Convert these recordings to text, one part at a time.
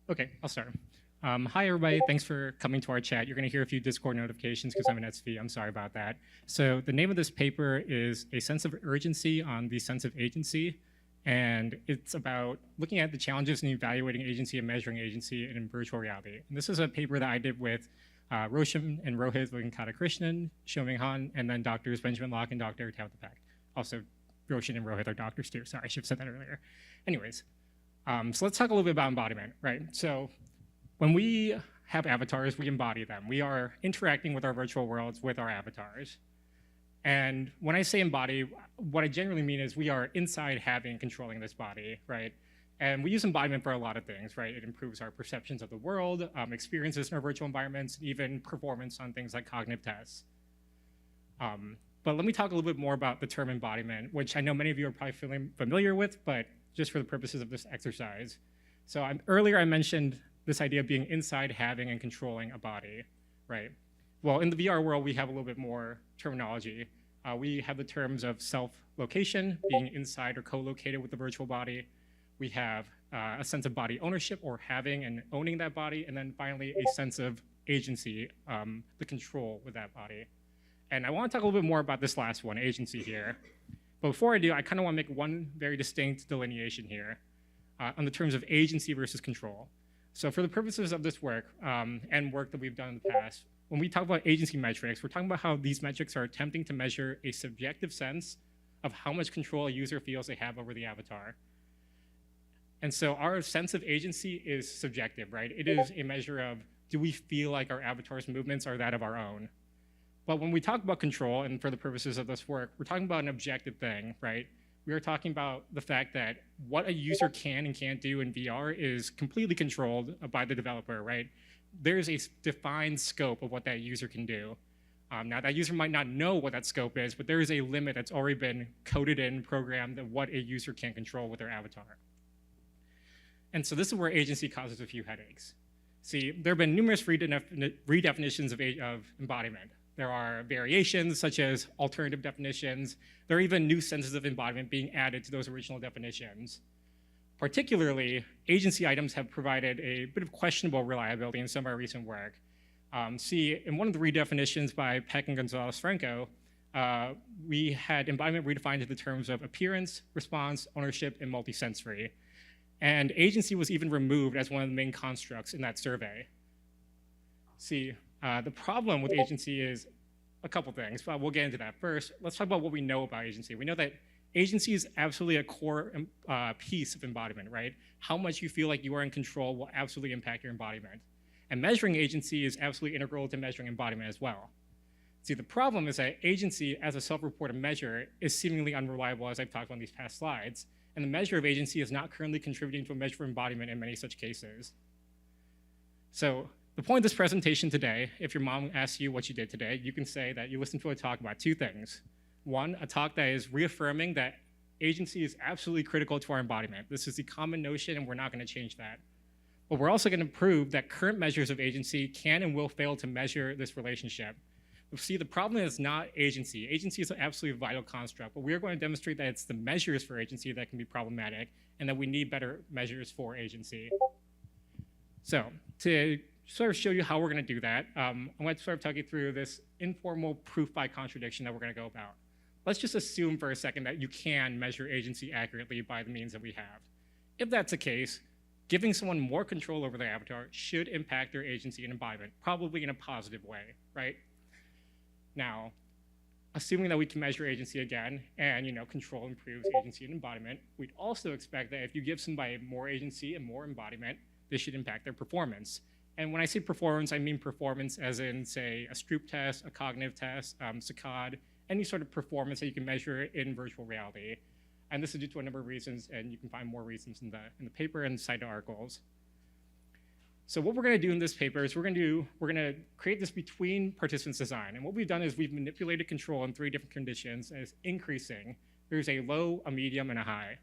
Okay, I'll start. Hi, everybody. Thanks for coming to our chat. You're going to hear a few Discord notifications because I'm an SV. I'm sorry about that. So the name of this paper is A Sense of Urgency on the Sense of Agency. And it's about looking at the challenges in evaluating agency and measuring agency in virtual reality. And this is a paper that I did with Roshan and Rohith, Venkatakrishnan, Zhuoming, and then Drs. Benjamin Locke and Dr. Tabitha Peck. Also, Roshan and Rohith are doctors too. Sorry, I should have said that earlier. Anyways, so let's talk a little bit about embodiment, right? So when we have avatars, we embody them. We are interacting with our virtual worlds with our avatars. And when I say embody, what I generally mean is we are inside having and controlling this body, right? And we use embodiment for a lot of things, right? It improves our perceptions of the world, experiences in our virtual environments, and even performance on things like cognitive tests. But let me talk a little bit more about the term embodiment, which I know many of you are probably familiar with, but just for the purposes of this exercise. So earlier I mentioned this idea of being inside, having, and controlling a body, right? Well, in the VR world, we have a little bit more terminology. We have the terms of self-location, being inside or co-located with the virtual body. We have a sense of body ownership, or having and owning that body. And then finally, a sense of agency, the control with that body. And I want to talk a little bit more about this last one, agency here. But before I do, I kind of want to make one very distinct delineation here on the terms of agency versus control. So for the purposes of this work and work that we've done in the past, when we talk about agency metrics, we're talking about how these metrics are attempting to measure a subjective sense of how much control a user feels they have over the avatar. And so our sense of agency is subjective, right? It is a measure of, do we feel like our avatar's movements are that of our own? But when we talk about control, and for the purposes of this work, we're talking about an objective thing, right? We are talking about the fact that what a user can and can't do in VR is completely controlled by the developer, right? There's a defined scope of what that user can do. Now, that user might not know what that scope is, but there is a limit that's already been coded in, programmed, of what a user can control with their avatar. And so this is where agency causes a few headaches. See, there have been numerous redefinitions of embodiment. There are variations, such as alternative definitions. There are even new senses of embodiment being added to those original definitions. Particularly, agency items have provided a bit of questionable reliability in some of our recent work. See, in one of the redefinitions by Peck and Gonzalez-Franco, we had embodiment redefined in the terms of appearance, response, ownership, and multisensory. And agency was even removed as one of the main constructs in that survey. See, the problem with agency is a couple things, but we'll get into that. First, let's talk about what we know about agency. We know that agency is absolutely a core piece of embodiment, right? How much you feel like you are in control will absolutely impact your embodiment. And measuring agency is absolutely integral to measuring embodiment as well. See, the problem is that agency as a self-reported measure is seemingly unreliable, as I've talked about in these past slides, and the measure of agency is not currently contributing to a measure of embodiment in many such cases. So the point of this presentation today, if your mom asks you what you did today, you can say that you listened to a talk about two things. One, a talk that is reaffirming that agency is absolutely critical to our embodiment. This is the common notion, and we're not going to change that. But we're also going to prove that current measures of agency can and will fail to measure this relationship. But see, the problem is not agency. Agency is an absolutely vital construct, but we are going to demonstrate that it's the measures for agency that can be problematic, and that we need better measures for agency. So to sort of show you how we're going to do that, I'm going to sort of talk you through this informal proof by contradiction that we're going to go about. Let's just assume for a second that you can measure agency accurately by the means that we have. If that's the case, giving someone more control over their avatar should impact their agency and embodiment, probably in a positive way, right? Now, assuming that we can measure agency again, and control improves agency and embodiment, we'd also expect that if you give somebody more agency and more embodiment, this should impact their performance. And when I say performance, I mean performance as in, say, a Stroop test, a cognitive test, SACAD, any sort of performance that you can measure in virtual reality. And this is due to a number of reasons, and you can find more reasons in the paper and cited articles. So what we're going to do in this paper is we're going to create this between participants design. And what we've done is we've manipulated control in 3 different conditions as increasing. There's a low, a medium, and a high.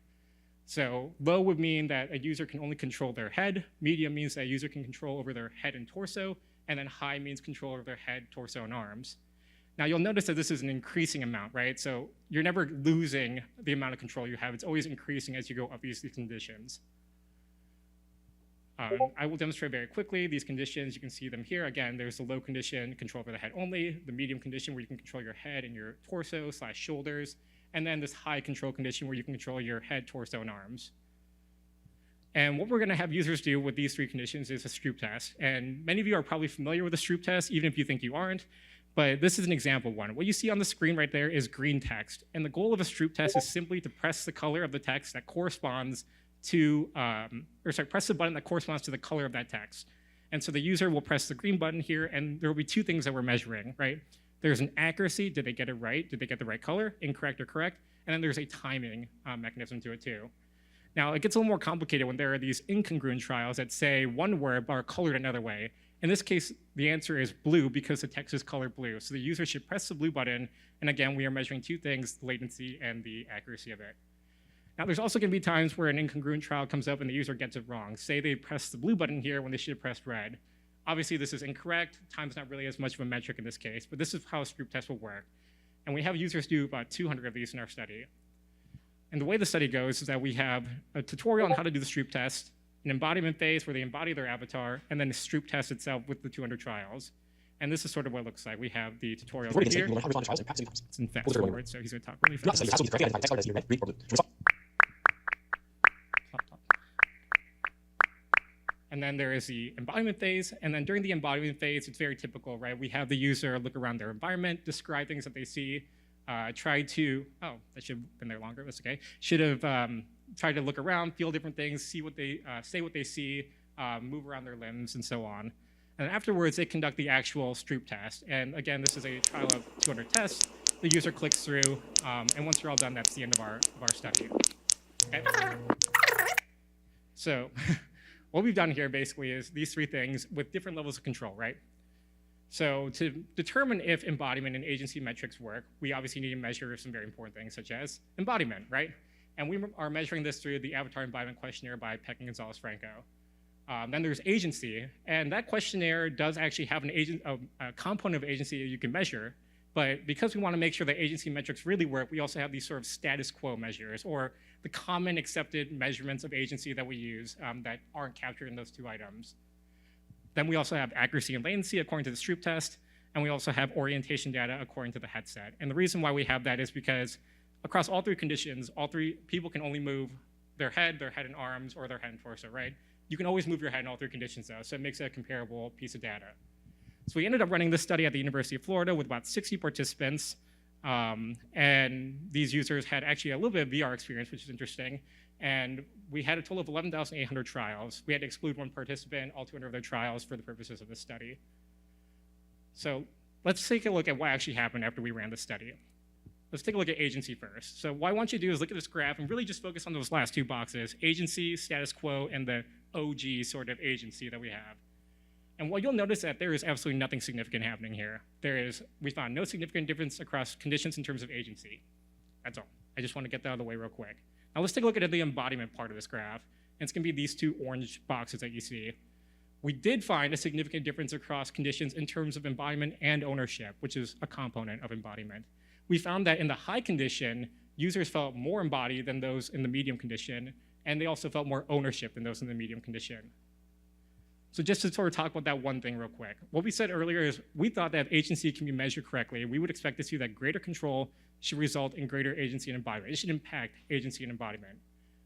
So low would mean that a user can only control their head. Medium means that a user can control over their head and torso. And then high means control over their head, torso, and arms. Now you'll notice that this is an increasing amount, right? So you're never losing the amount of control you have. It's always increasing as you go up these conditions. I will demonstrate very quickly these conditions. You can see them here. Again, there's the low condition, control over the head only, the medium condition where you can control your head and your torso / shoulders, and then this high control condition where you can control your head, torso, and arms. And what we're going to have users do with these three conditions is a Stroop test. And many of you are probably familiar with the Stroop test, even if you think you aren't. But this is an example one. What you see on the screen right there is green text. And the goal of a Stroop test is simply to press the color of the text that corresponds to, press the button that corresponds to the color of that text. And so the user will press the green button here, and there will be two things that we're measuring, right? There's an accuracy. Did they get it right? Did they get the right color? Incorrect or correct? And then there's a timing mechanism to it too. Now, it gets a little more complicated when there are these incongruent trials that say one word but are colored another way. In this case, the answer is blue because the text is colored blue. So the user should press the blue button. And again, we are measuring two things, the latency and the accuracy of it. Now, there's also going to be times where an incongruent trial comes up and the user gets it wrong. Say they press the blue button here when they should have pressed red. Obviously, this is incorrect. Time's not really as much of a metric in this case, but this is how a Stroop test will work. And we have users do about 200 of these in our study. And the way the study goes is that we have a tutorial on how to do the Stroop test, an embodiment phase where they embody their avatar, and then the Stroop test itself with the 200 trials. And this is sort of what it looks like. We have the tutorial right here. It's in fast forward, so he's going to talk really fast. And then there is the embodiment phase. And then during the embodiment phase, it's very typical, right? We have the user look around their environment, describe things that they see, try to, oh, that should have been there longer, that's okay. Should have tried to look around, feel different things, see what they, say what they see, move around their limbs, and so on. And afterwards, they conduct the actual Stroop test. And again, this is a trial of 200 tests. The user clicks through, and once you're all done, that's the end of our study. Okay? So what we've done here basically is these three things with different levels of control, right? So to determine if embodiment and agency metrics work, we obviously need to measure some very important things, such as embodiment, right? And we are measuring this through the Avatar Embodiment Questionnaire by Peck and Gonzalez-Franco. Then there's agency, and that questionnaire does actually have a component of agency that you can measure, but because we want to make sure that agency metrics really work, we also have these sort of status quo measures, or the common accepted measurements of agency that we use that aren't captured in those two items. Then we also have accuracy and latency according to the Stroop test, and we also have orientation data according to the headset. And the reason why we have that is because across all three conditions, all three people can only move their head and arms, or their head and torso, right? You can always move your head in all three conditions though, so it makes it a comparable piece of data. So we ended up running this study at the University of Florida with about 60 participants, and these users had actually a little bit of VR experience, which is interesting. And we had a total of 11,800 trials. We had to exclude one participant, all 200 of their trials, for the purposes of this study. So let's take a look at what actually happened after we ran the study. Let's take a look at agency first. So what I want you to do is look at this graph and really just focus on those last two boxes, agency, status quo, and the OG sort of agency that we have. And what you'll notice is that there is absolutely nothing significant happening here. We found no significant difference across conditions in terms of agency. That's all. I just want to get that out of the way real quick. Now let's take a look at the embodiment part of this graph. And it's going to be these two orange boxes that you see. We did find a significant difference across conditions in terms of embodiment and ownership, which is a component of embodiment. We found that in the high condition, users felt more embodied than those in the medium condition, and they also felt more ownership than those in the medium condition. So just to sort of talk about that one thing real quick. What we said earlier is we thought that if agency can be measured correctly, we would expect to see that greater control should result in greater agency and embodiment. It should impact agency and embodiment.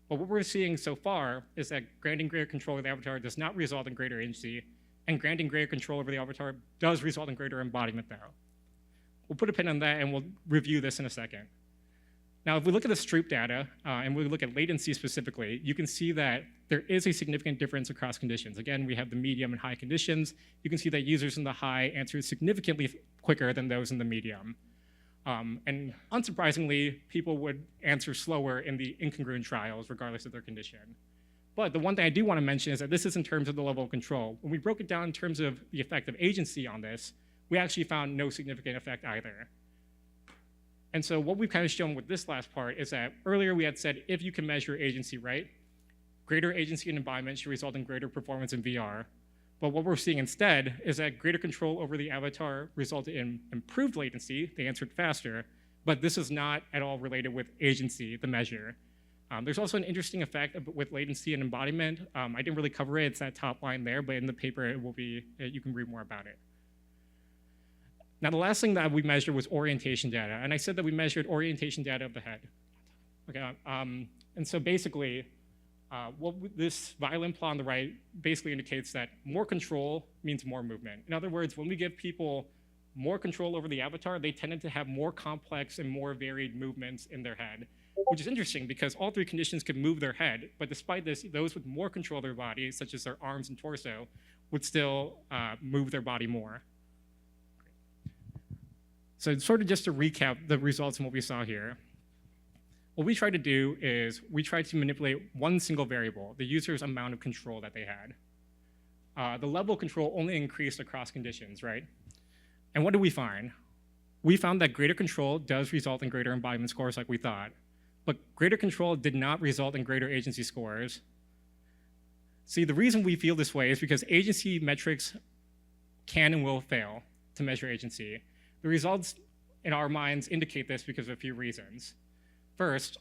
But what we're seeing so far is that granting greater control of the avatar does not result in greater agency, and granting greater control over the avatar does result in greater embodiment though. We'll put a pin on that and we'll review this in a second. Now, if we look at the Stroop data, and we look at latency specifically, you can see that there is a significant difference across conditions. Again, we have the medium and high conditions. You can see that users in the high answer significantly quicker than those in the medium. And unsurprisingly, people would answer slower in the incongruent trials, regardless of their condition. But the one thing I do want to mention is that this is in terms of the level of control. When we broke it down in terms of the effect of agency on this, we actually found no significant effect either. And so what we've kind of shown with this last part is that earlier we had said if you can measure agency right, greater agency and embodiment should result in greater performance in VR. But what we're seeing instead is that greater control over the avatar resulted in improved latency. They answered faster, but this is not at all related with agency, the measure. There's also an interesting effect with latency and embodiment. I didn't really cover it. It's that top line there, but in the paper, it will be, you can read more about it. Now, the last thing that we measured was orientation data. And I said that we measured orientation data of the head. Okay, and so basically, this violin plot on the right basically indicates that more control means more movement. In other words, when we give people more control over the avatar, they tended to have more complex and more varied movements in their head, which is interesting because all three conditions could move their head, but despite this, those with more control of their body, such as their arms and torso, would still move their body more. So sort of just to recap the results and what we saw here, what we tried to do is we tried to manipulate one single variable, the user's amount of control that they had. The level of control only increased across conditions, right? And what did we find? We found that greater control does result in greater embodiment scores like we thought, but greater control did not result in greater agency scores. See, the reason we feel this way is because agency metrics can and will fail to measure agency. The results in our minds indicate this because of a few reasons. First,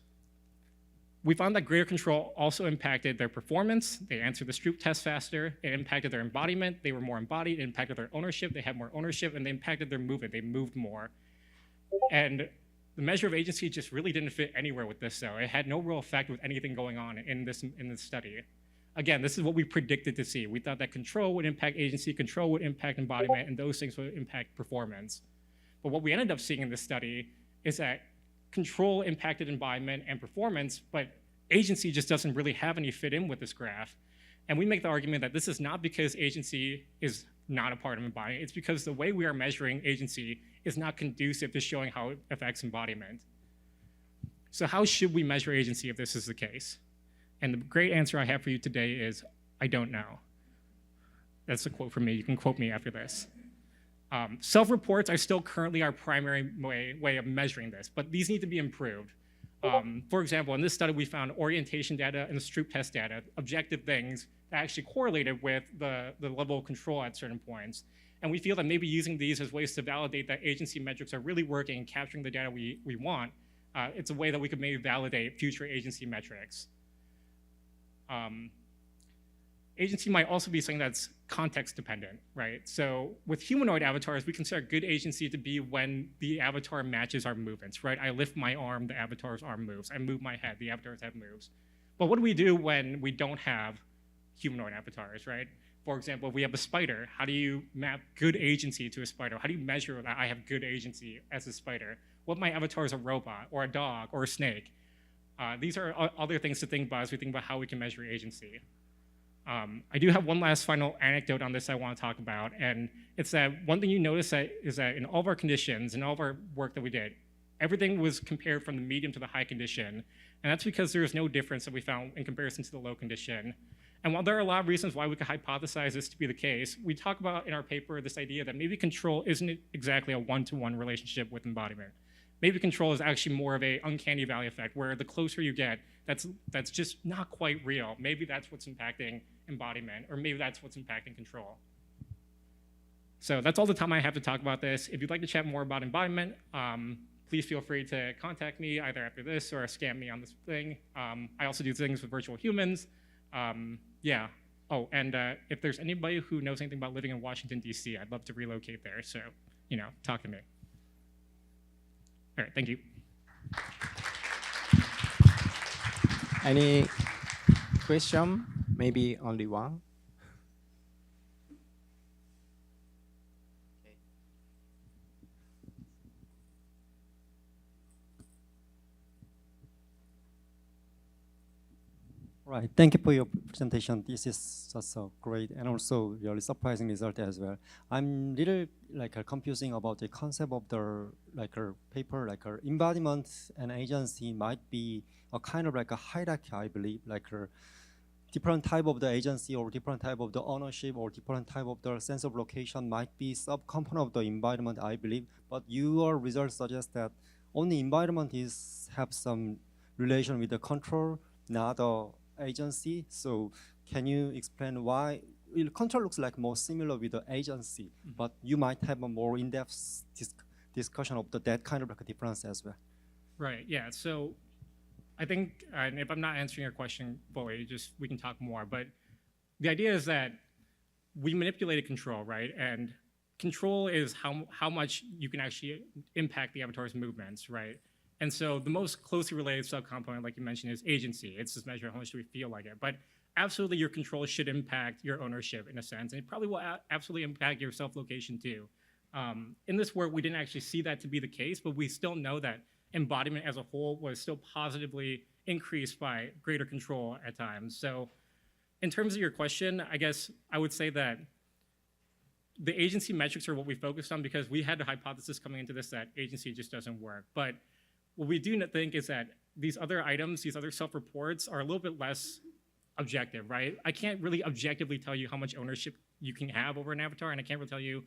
we found that greater control also impacted their performance. They answered the Stroop test faster. It impacted their embodiment. They were more embodied. It impacted their ownership. They had more ownership, and they impacted their movement. They moved more. And the measure of agency just really didn't fit anywhere with this, though. It had no real effect with anything going on in this study. Again, this is what we predicted to see. We thought that control would impact agency, control would impact embodiment, and those things would impact performance. But what we ended up seeing in this study is that control impacted embodiment and performance, but agency just doesn't really have any fit in with this graph. And we make the argument that this is not because agency is not a part of embodiment. It's because the way we are measuring agency is not conducive to showing how it affects embodiment. So how should we measure agency if this is the case? And the great answer I have for you today is, I don't know. That's a quote from me. You can quote me after this. Self-reports are still currently our primary way of measuring this, but these need to be improved. For example, in this study, we found orientation data and the Stroop test data, objective things that actually correlated with the level of control at certain points. And we feel that maybe using these as ways to validate that agency metrics are really working and capturing the data we want, it's a way that we could maybe validate future agency metrics. Agency might also be something that's context dependent, right? So with humanoid avatars, we consider good agency to be when the avatar matches our movements, right? I lift my arm, the avatar's arm moves. I move my head, the avatar's head moves. But what do we do when we don't have humanoid avatars, right? For example, if we have a spider, how do you map good agency to a spider? How do you measure that I have good agency as a spider? What if my avatar is a robot or a dog or a snake? These are other things to think about as we think about how we can measure agency. I do have one last final anecdote on this I want to talk about, and it's that one thing you notice is that in all of our conditions and all of our work that we did, everything was compared from the medium to the high condition, and that's because there is no difference that we found in comparison to the low condition. And while there are a lot of reasons why we could hypothesize this to be the case, we talk about in our paper this idea that maybe control isn't exactly a one-to-one relationship with embodiment. Maybe control is actually more of a uncanny valley effect, where the closer you get, that's just not quite real. Maybe that's what's impacting embodiment, or maybe that's what's impacting control. So that's all the time I have to talk about this. If you'd like to chat more about embodiment, please feel free to contact me either after this or scam me on this thing. I also do things with virtual humans. Yeah. Oh, and if there's anybody who knows anything about living in Washington, D.C., I'd love to relocate there. So, talk to me. All right, thank you. Any question? Maybe only one. Okay. Right. Thank you for your presentation. This is just a great and also really surprising result as well. I'm little confusing about the concept of the paper embodiment and agency might be a kind of a hierarchy, I believe, different type of the agency or different type of the ownership or different type of the sense of location might be subcomponent of the environment, I believe. But your results suggest that only environment have some relation with the control, not the agency. So can you explain why control looks like more similar with the agency, but you might have a more in-depth discussion of that kind of difference as well? Right, yeah. So I think, and if I'm not answering your question fully, just we can talk more. But the idea is that we manipulated control, right? And control is how much you can actually impact the avatar's movements, right? And so the most closely related subcomponent, like you mentioned, is agency. It's this measure of how much do we feel like it. But absolutely, your control should impact your ownership in a sense, and it probably will absolutely impact your self-location too. In this work, we didn't actually see that to be the case, but we still know that embodiment as a whole was still positively increased by greater control at times. So in terms of your question, I guess I would say that the agency metrics are what we focused on because we had a hypothesis coming into this that agency just doesn't work. But what we do think is that these other items, these other self-reports are a little bit less objective, right? I can't really objectively tell you how much ownership you can have over an avatar, and I can't really tell you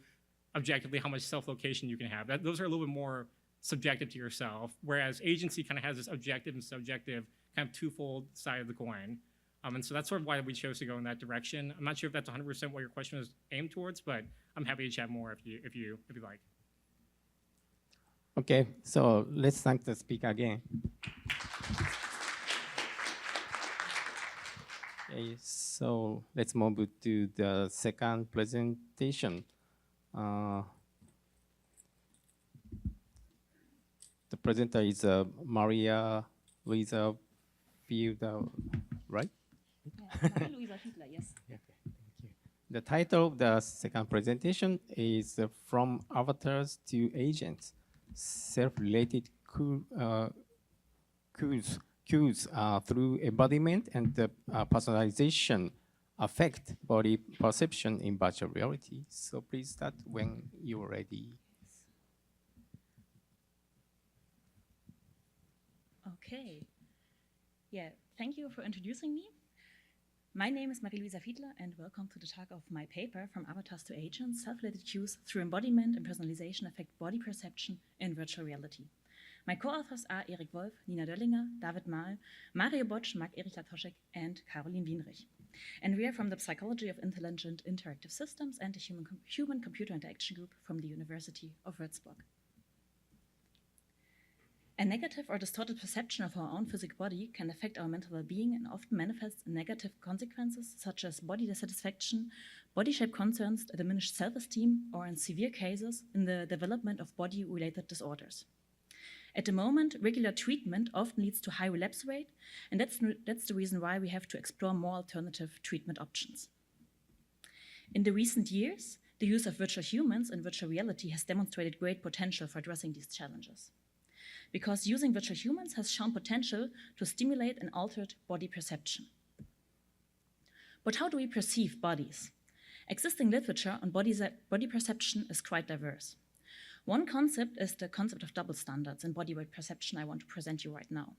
objectively how much self-location you can have. Those are a little bit more subjective to yourself, whereas agency kind of has this objective and subjective kind of twofold side of the coin. And so that's sort of why we chose to go in that direction. I'm not sure if that's 100% what your question was aimed towards, but I'm happy to chat more if you like. Okay, so let's thank the speaker again. Okay, so let's move to the second presentation. The presenter is Maria Luisa Fiedler, right? Yeah, Luisa Fiedler, yes. Okay, thank you. The title of the second presentation is From Avatars to Agents, Self-Related Cues through Embodiment and Personalization affect body perception in virtual reality. So please start when you're ready. Okay. Yeah, thank you for introducing me. My name is Marie-Luisa Fiedler, and welcome to the talk of my paper, From Avatars to Agents, Self-Related Cues through Embodiment and Personalization Affect Body Perception in Virtual Reality. My co-authors are Erik, Nina Döllinger, David Mal, Mario Botsch, Marc, Erich, Latoschik, and Carolin, Wienrich. And we are from the Psychology of Intelligent Interactive Systems and the Human-Computer Interaction Group from the University of Würzburg. A negative or distorted perception of our own physical body can affect our mental well-being and often manifests in negative consequences such as body dissatisfaction, body shape concerns, a diminished self-esteem, or in severe cases, in the development of body-related disorders. At the moment, regular treatment often leads to high relapse rate, and that's the reason why we have to explore more alternative treatment options. In the recent years, the use of virtual humans in virtual reality has demonstrated great potential for addressing these challenges, because using virtual humans has shown potential to stimulate an altered body perception. But how do we perceive bodies? Existing literature on body perception is quite diverse. One concept is the concept of double standards in body weight perception I want to present you right now.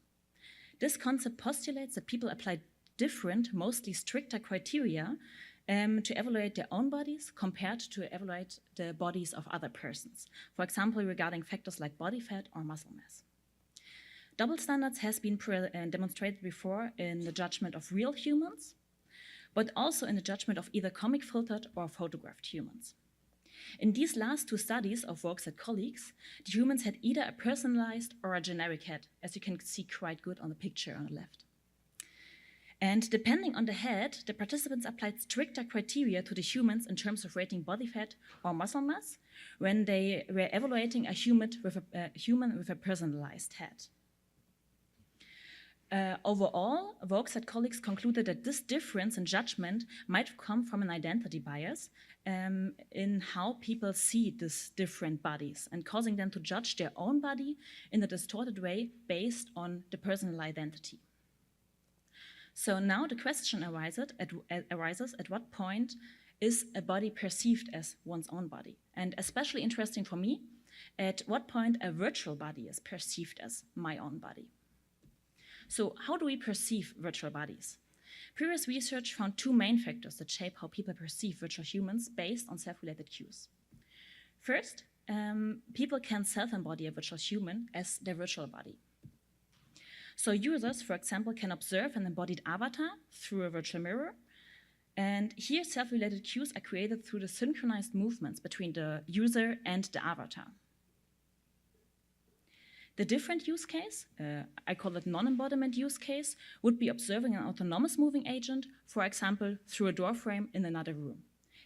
This concept postulates that people apply different, mostly stricter criteria to evaluate their own bodies compared to evaluate the bodies of other persons, for example, regarding factors like body fat or muscle mass. Double standards has been demonstrated before in the judgment of real humans, but also in the judgment of either comic filtered or photographed humans. In these last two studies of Vogts and colleagues, the humans had either a personalized or a generic head, as you can see quite good on the picture on the left. And depending on the head, the participants applied stricter criteria to the humans in terms of rating body fat or muscle mass when they were evaluating a human with a personalized head. Overall, Vogts and colleagues concluded that this difference in judgment might come from an identity bias in how people see these different bodies and causing them to judge their own body in a distorted way based on the personal identity. So now the question arises at what point is a body perceived as one's own body? And especially interesting for me, at what point a virtual body is perceived as my own body. So how do we perceive virtual bodies? Previous research found two main factors that shape how people perceive virtual humans based on self-related cues. First, people can self-embody a virtual human as their virtual body. So users, for example, can observe an embodied avatar through a virtual mirror, and here self-related cues are created through the synchronized movements between the user and the avatar. The different use case, I call it non-embodiment use case, would be observing an autonomous moving agent, for example, through a door frame in another room.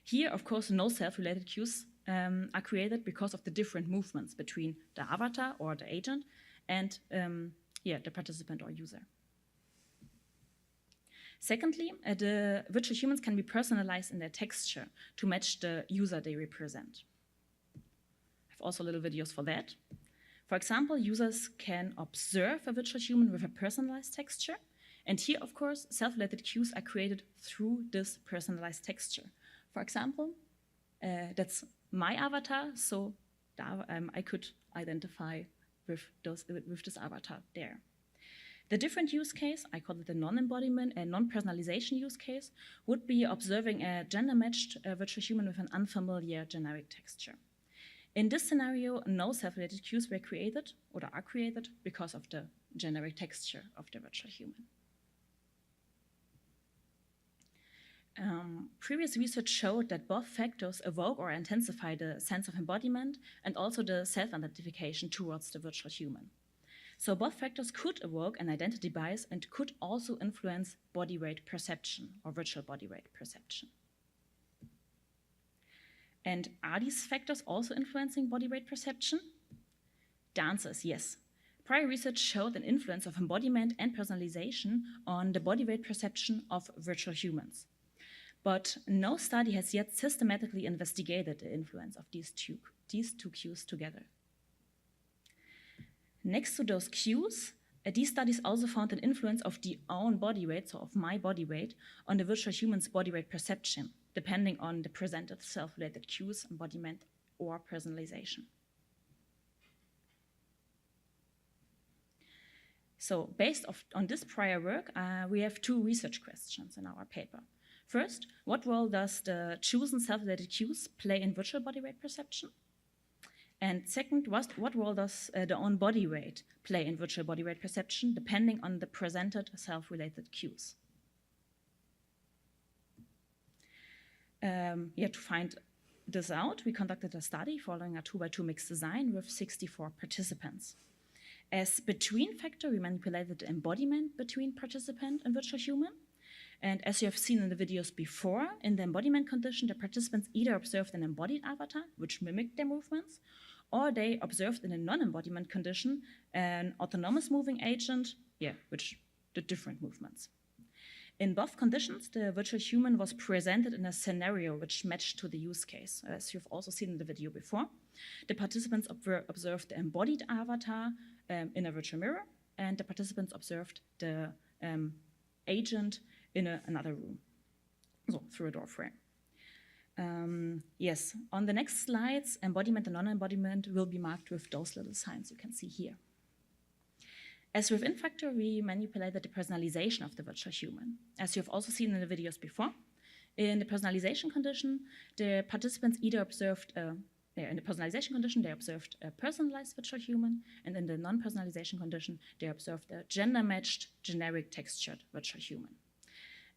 Here, of course, no self-related cues are created because of the different movements between the avatar or the agent and the participant or user. Secondly, the virtual humans can be personalized in their texture to match the user they represent. I have also little videos for that. For example, users can observe a virtual human with a personalized texture. And here, of course, self-related cues are created through this personalized texture. For example, that's my avatar, so I could identify with this avatar there. The different use case, I call it the non-embodiment and non-personalization use case, would be observing a gender-matched virtual human with an unfamiliar generic texture. In this scenario, no self-related cues were created or are created because of the generic texture of the virtual human. Previous research showed that both factors evoke or intensify the sense of embodiment and also the self-identification towards the virtual human. So both factors could evoke an identity bias and could also influence body weight perception or virtual body weight perception. And are these factors also influencing body weight perception? The answer is yes. Prior research showed an influence of embodiment and personalization on the body weight perception of virtual humans. But no study has yet systematically investigated the influence of these two cues together. Next to those cues, these studies also found an influence of the own body weight, so of my body weight, on the virtual human's body weight perception, depending on the presented self-related cues, embodiment, or personalization. So based on this prior work, we have two research questions in our paper. First, what role does the chosen self-related cues play in virtual body weight perception? And second, what role does the own body weight play in virtual body weight perception, depending on the presented self-related cues? To find this out, we conducted a study following a 2x2 mixed design with 64 participants. As between factor, we manipulated the embodiment between participant and virtual human. And as you have seen in the videos before, in the embodiment condition, the participants either observed an embodied avatar, which mimicked their movements, or they observed in a non-embodiment condition an autonomous moving agent, which did different movements. In both conditions, the virtual human was presented in a scenario which matched to the use case, as you've also seen in the video before. The participants observed the embodied avatar in a virtual mirror, and the participants observed the agent in another room, so through a door frame. On the next slides, embodiment and non-embodiment will be marked with those little signs you can see here. As with InFactor, we manipulated the personalization of the virtual human. As you've also seen in the videos before, in the personalization condition, the participants either observed, in the personalization condition, they observed a personalized virtual human, and in the non-personalization condition, they observed a gender-matched, generic textured virtual human.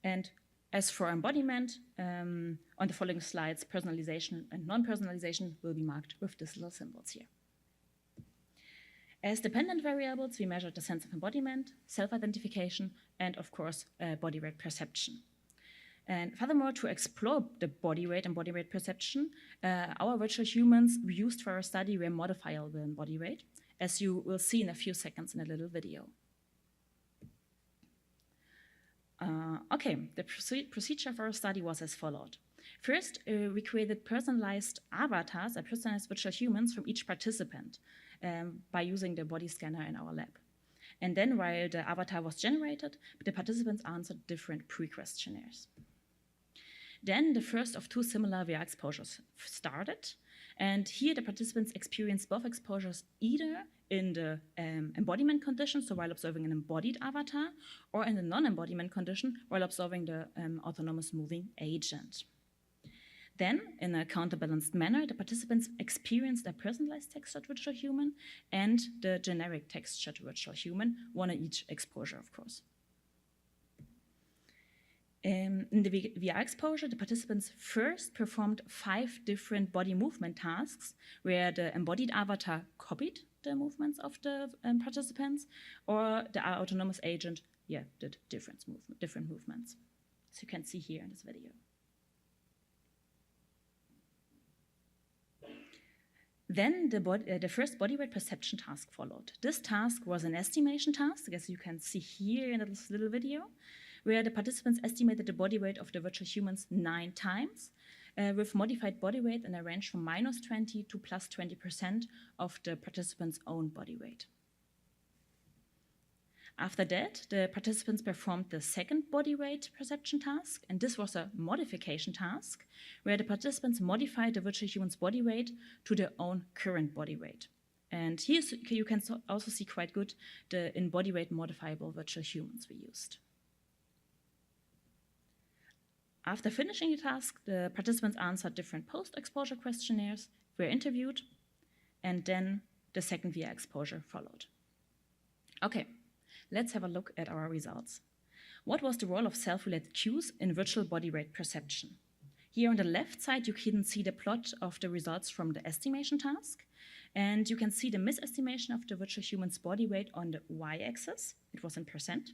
And as for embodiment, on the following slides, personalization and non-personalization will be marked with these little symbols here. As dependent variables, we measured the sense of embodiment, self-identification, and of course, body weight perception. And furthermore, to explore the body weight and body weight perception, our virtual humans we used for our study were modifiable in body weight, as you will see in a few seconds in a little video. The procedure for our study was as followed. First, we created personalized avatars, personalized virtual humans from each participant by using the body scanner in our lab. And then while the avatar was generated, the participants answered different pre-questionnaires. Then the first of two similar VR exposures started. And here the participants experienced both exposures either in the embodiment condition, so while observing an embodied avatar, or in the non-embodiment condition, while observing the autonomous moving agent. Then, in a counterbalanced manner, the participants experienced a personalized textured virtual human and the generic textured virtual human, one at each exposure, of course. In the VR exposure, the participants first performed 5 different body movement tasks where the embodied avatar copied the movements of the participants, or the autonomous agent did different movements. As you can see here in this video. Then the first body weight perception task followed. This task was an estimation task, as you can see here in this little video, where the participants estimated the body weight of the virtual humans 9 times, with modified body weight in a range from -20 to +20% of the participant's own body weight. After that, the participants performed the second body weight perception task, and this was a modification task, where the participants modified the virtual human's body weight to their own current body weight. And here you can also see quite good the in body weight modifiable virtual humans we used. After finishing the task, the participants answered different post-exposure questionnaires, were interviewed, and then the second VR exposure followed. Okay, let's have a look at our results. What was the role of self-related cues in virtual body weight perception? Here on the left side, you can see the plot of the results from the estimation task, and you can see the misestimation of the virtual human's body weight on the y-axis. It was in percent.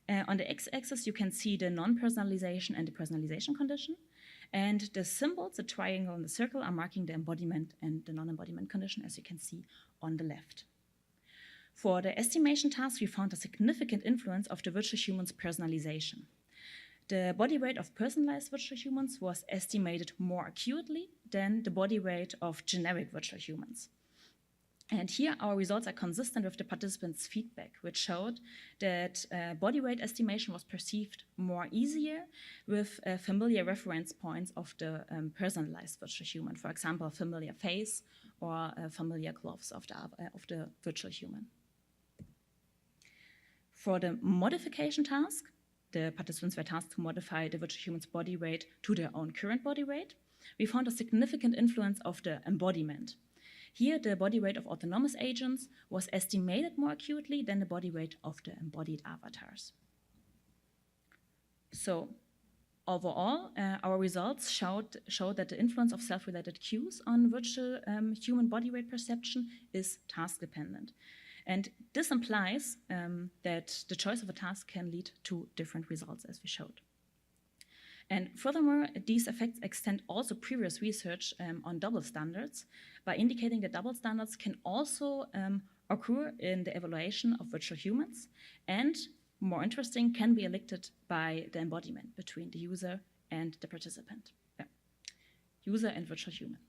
On the x-axis, you can see the non-personalization and the personalization condition. And the symbols, the triangle and the circle, are marking the embodiment and the non-embodiment condition, as you can see on the left. For the estimation task, we found a significant influence of the virtual human's personalization. The body weight of personalized virtual humans was estimated more accurately than the body weight of generic virtual humans. And here our results are consistent with the participants' feedback, which showed that body weight estimation was perceived more easier with familiar reference points of the personalized virtual human, for example, a familiar face or familiar gloves of the virtual human. For the modification task, the participants were tasked to modify the virtual human's body weight to their own current body weight. We found a significant influence of the embodiment. Here, the body weight of autonomous agents was estimated more accurately than the body weight of the embodied avatars. So, overall, our results showed that the influence of self-related cues on virtual human body weight perception is task-dependent. And this implies that the choice of a task can lead to different results, as we showed. And furthermore, these effects extend also previous research on double standards by indicating that double standards can also occur in the evaluation of virtual humans and, more interesting, can be elected by the embodiment between the user and the participant. User and virtual human.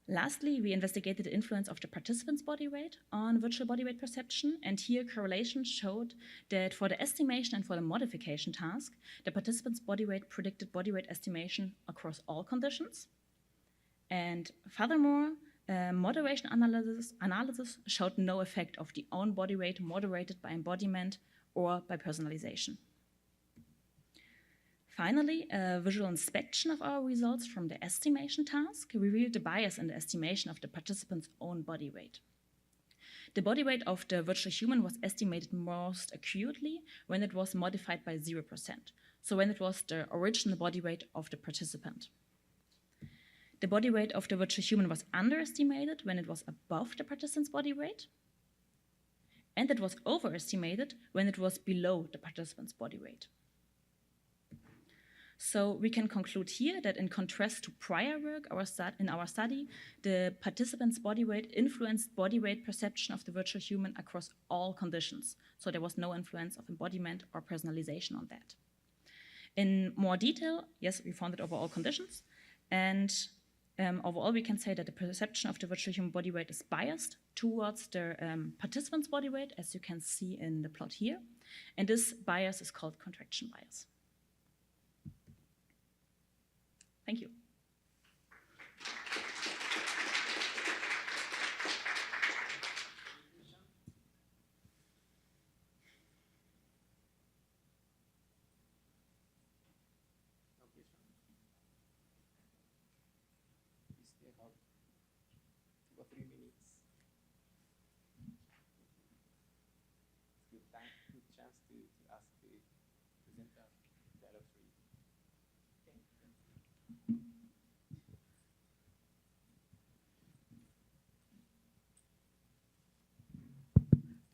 Lastly, we investigated the influence of the participant's body weight on virtual body weight perception, and here correlations showed that for the estimation and for the modification task, the participant's body weight predicted body weight estimation across all conditions. And furthermore, moderation analysis showed no effect of the own body weight moderated by embodiment or by personalization. Finally, a visual inspection of our results from the estimation task revealed the bias in the estimation of the participant's own body weight. The body weight of the virtual human was estimated most accurately when it was modified by 0%, so when it was the original body weight of the participant. The body weight of the virtual human was underestimated when it was above the participant's body weight, and it was overestimated when it was below the participant's body weight. So we can conclude here that in contrast to prior work in our study, the participant's body weight influenced body weight perception of the virtual human across all conditions. So there was no influence of embodiment or personalization on that. In more detail, yes, we found it over all conditions. And overall, we can say that the perception of the virtual human body weight is biased towards the participant's body weight, as you can see in the plot here. And this bias is called contraction bias. Thank you. We still have 2 or 3 minutes. Good chance to ask the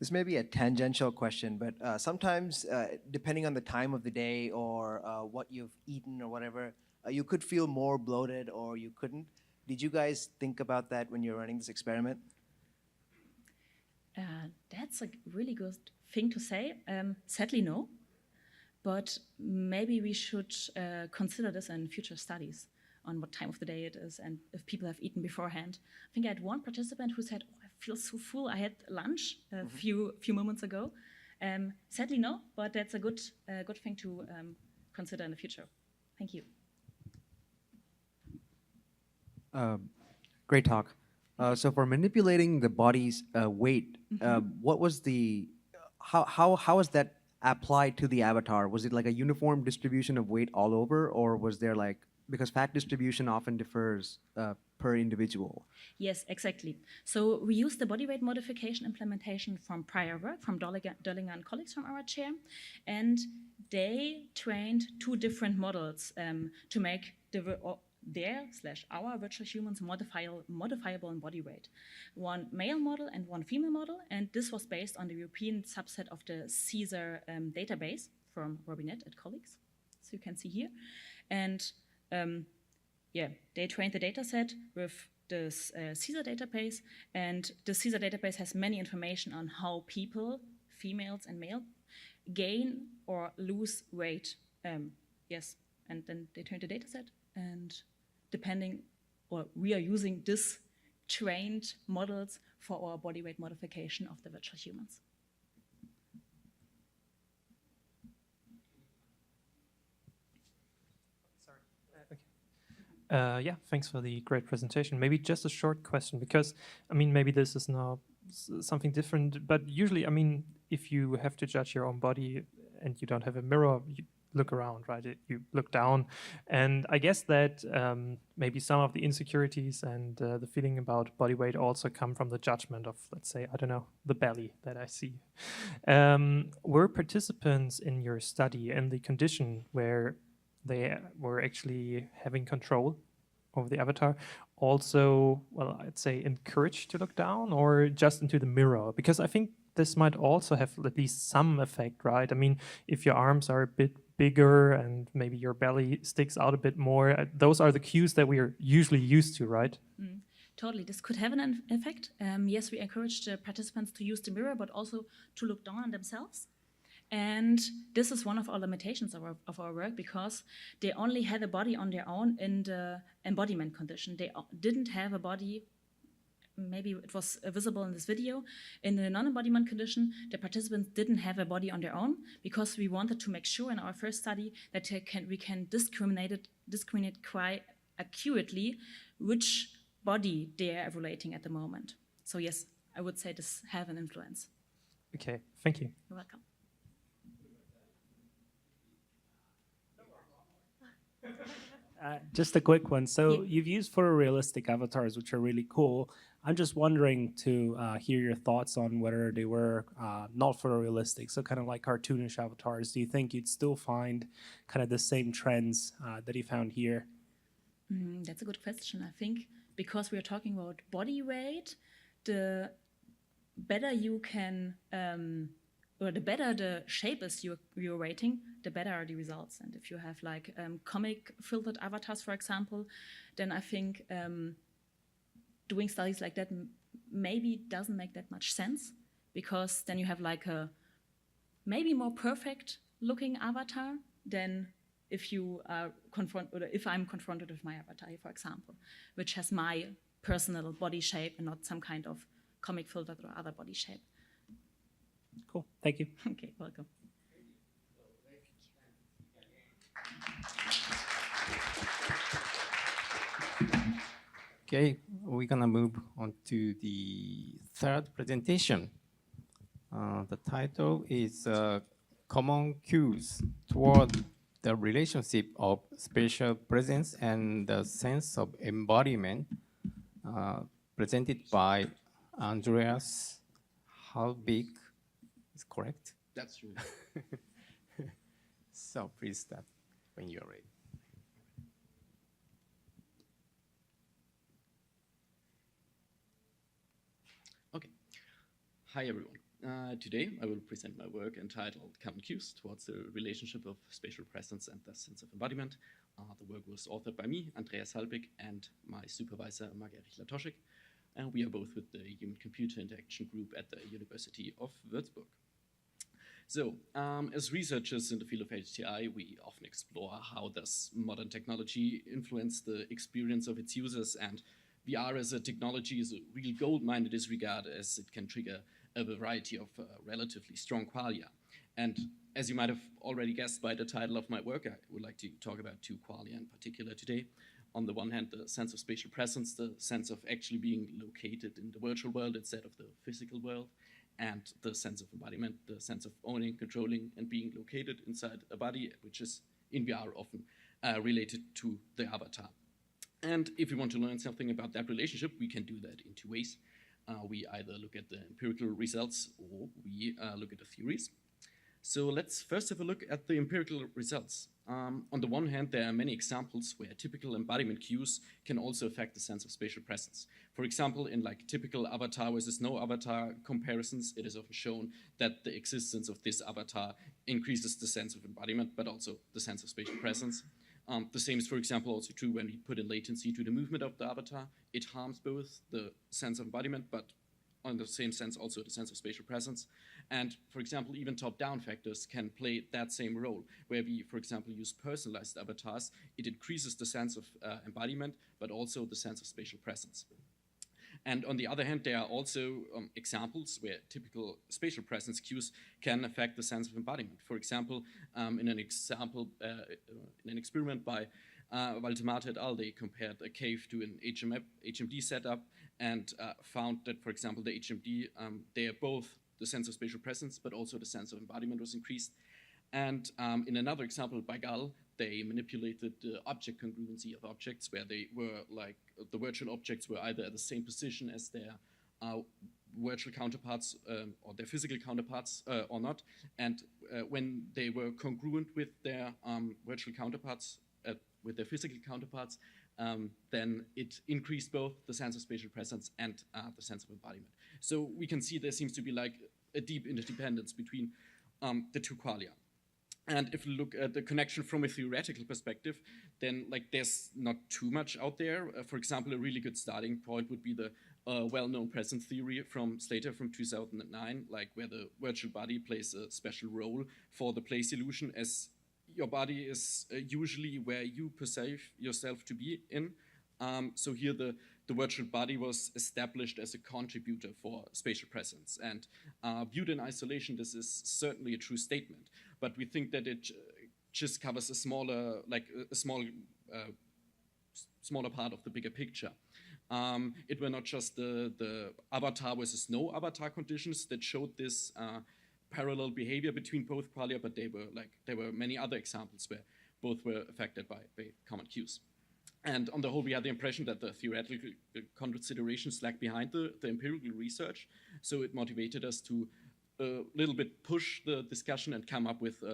This may be a tangential question, but sometimes, depending on the time of the day or what you've eaten or whatever, you could feel more bloated or you couldn't. Did you guys think about that when you're running this experiment? That's a really good thing to say. Sadly, no. But maybe we should consider this in future studies on what time of the day it is and if people have eaten beforehand. I think I had one participant who said, "Oh, I feel so full. I had lunch a few moments ago." Sadly, no, but that's a good thing to consider in the future. Thank you. Great talk. So for manipulating the body's weight, what was the how was that applied to the avatar? Was it like a uniform distribution of weight all over, or was there like, because fat distribution often differs per individual? Yes, exactly. So we used the body weight modification implementation from prior work from Döllinger and colleagues from our chair, and they trained two different models to make our virtual humans modifiable in body weight. One male model and one female model, and this was based on the European subset of the CSER database from Robinet and colleagues, so you can see here. And they trained the dataset with this CSER database, and the CSER database has many information on how people, females and male, gain or lose weight. Yes, and then they trained the dataset, and we are using this trained models for our body weight modification of the virtual humans. Yeah, thanks for the great presentation. Maybe just a short question, because, I mean, maybe this is now something different, but usually, I mean, if you have to judge your own body and you don't have a mirror, you look around, right? You look down. And I guess that maybe some of the insecurities and the feeling about body weight also come from the judgment of, let's say, I don't know, the belly that I see. Were participants in your study in the condition where they were actually having control over the avatar also, well, I'd say encouraged to look down, or just into the mirror? Because I think this might also have at least some effect, right? I mean, if your arms are a bit bigger and maybe your belly sticks out a bit more, those are the cues that we are usually used to, right? Totally, this could have an effect. Yes, we encourage the participants to use the mirror, but also to look down on themselves. And this is one of our limitations of our work, because they only had a body on their own in the embodiment condition. They didn't have a body, maybe it was visible in this video. In the non-embodiment condition, the participants didn't have a body on their own, because we wanted to make sure in our first study that we can discriminate quite accurately which body they are evaluating at the moment. So yes, I would say this have an influence. Okay, thank you. You're welcome. Just a quick one. So you've used photorealistic avatars, which are really cool. I'm just wondering to hear your thoughts on whether they were not photorealistic, so kind of like cartoonish avatars. Do you think you'd still find kind of the same trends that you found here? That's a good question. I think because we are talking about body weight, the better you can or the better the shape is you're rating, the better are the results. And if you have like comic filtered avatars, for example, then I think doing studies like that maybe doesn't make that much sense, because then you have like a maybe more perfect looking avatar than if you are if I'm confronted with my avatar, for example, which has my personal body shape and not some kind of comic filtered or other body shape. Cool, thank you. Okay, welcome. Okay, we're gonna move on to the third presentation. The title is Common Cues Toward the Relationship of Spatial Presence and the Sense of Embodiment, presented by Andreas Halbig. Is correct? That's true. So please start when you're ready. Okay. Hi, everyone. Today I will present my work entitled Common Cues Towards the Relationship of Spatial Presence and the Sense of Embodiment. The work was authored by me, Andreas Halbig, and my supervisor, Marc Erich Latoschik, and we are both with the Human-Computer Interaction Group at the University of Würzburg. So, as researchers in the field of HTI, we often explore how does modern technology influence the experience of its users, and VR as a technology is a real goldmine in this regard, as it can trigger a variety of relatively strong qualia. And as you might have already guessed by the title of my work, I would like to talk about two qualia in particular today. On the one hand, the sense of spatial presence, the sense of actually being located in the virtual world instead of the physical world, and the sense of embodiment, the sense of owning, controlling, and being located inside a body, which is in VR often related to the avatar. And if we want to learn something about that relationship, we can do that in two ways. We either look at the empirical results or we look at the theories. So let's first have a look at the empirical results. On the one hand, there are many examples where typical embodiment cues can also affect the sense of spatial presence. For example, in like typical avatar versus no avatar comparisons, it is often shown that the existence of this avatar increases the sense of embodiment, but also the sense of spatial presence. The same is, for example, also true when we put in latency to the movement of the avatar. It harms both the sense of embodiment, but in the same sense also the sense of spatial presence. And, for example, even top-down factors can play that same role. Where we, for example, use personalized avatars, it increases the sense of embodiment, but also the sense of spatial presence. And on the other hand, there are also examples where typical spatial presence cues can affect the sense of embodiment. For example, in an experiment by Waldemar et al., they compared a cave to an HMD setup and found that, for example, the HMD, they are both the sense of spatial presence, but also the sense of embodiment was increased. And in another example by Gall, they manipulated the object congruency of objects where they were like, the virtual objects were either at the same position as their virtual counterparts or their physical counterparts or not. And when they were congruent with their virtual counterparts, with their physical counterparts, then it increased both the sense of spatial presence and the sense of embodiment. So we can see there seems to be like a deep interdependence between the two qualia. And if we look at the connection from a theoretical perspective, then like there's not too much out there. For example, a really good starting point would be the well-known presence theory from Slater from 2009, like where the virtual body plays a special role for the place illusion, as your body is usually where you perceive yourself to be in. So here the virtual body was established as a contributor for spatial presence. And viewed in isolation, this is certainly a true statement. But we think that it just covers a smaller, like a smaller part of the bigger picture. It were not just the avatar versus no avatar conditions that showed this parallel behavior between both qualia, but there were many other examples where both were affected by common cues. And on the whole, we had the impression that the theoretical considerations lag behind the empirical research. So it motivated us to a little bit push the discussion and come up with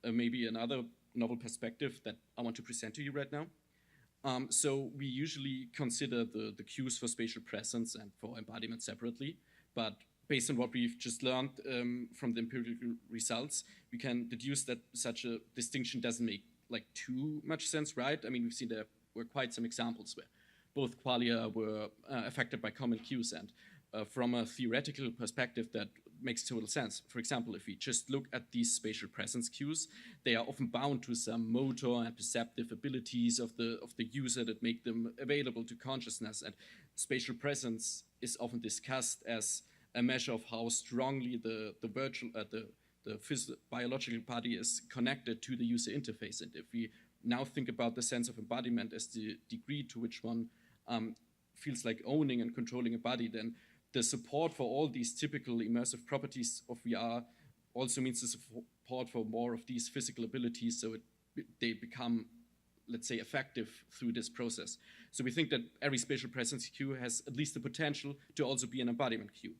maybe another novel perspective that I want to present to you right now. So we usually consider the cues for spatial presence and for embodiment separately, but based on what we've just learned from the empirical results, we can deduce that such a distinction doesn't make like too much sense, right? I mean, we've seen there were quite some examples where both qualia were affected by common cues, and from a theoretical perspective, that makes total sense. For example, if we just look at these spatial presence cues, they are often bound to some motor and perceptive abilities of the user that make them available to consciousness. And spatial presence is often discussed as a measure of how strongly the biological body is connected to the user interface. And if we now think about the sense of embodiment as the degree to which one feels like owning and controlling a body, then the support for all these typical immersive properties of VR also means the support for more of these physical abilities, so they become, let's say, effective through this process. So we think that every spatial presence cue has at least the potential to also be an embodiment cue.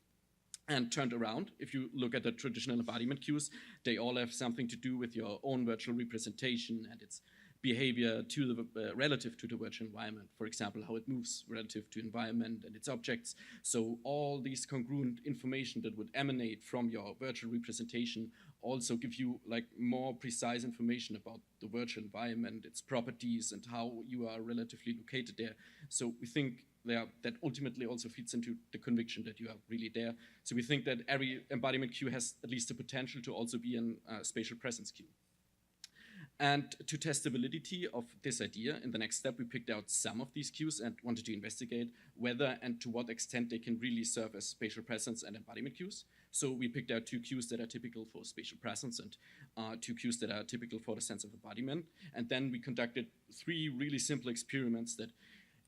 And turned around, if you look at the traditional embodiment cues, they all have something to do with your own virtual representation and its behavior to the relative to the virtual environment. For example, how it moves relative to environment and its objects. So all these congruent information that would emanate from your virtual representation also give you like more precise information about the virtual environment, its properties, and how you are relatively located there. So we think that ultimately also feeds into the conviction that you are really there. So we think that every embodiment queue has at least the potential to also be a spatial presence queue. And to test the validity of this idea, in the next step, we picked out some of these queues and wanted to investigate whether and to what extent they can really serve as spatial presence and embodiment queues. So we picked out 2 queues that are typical for spatial presence and 2 queues that are typical for the sense of embodiment. And then we conducted 3 really simple experiments that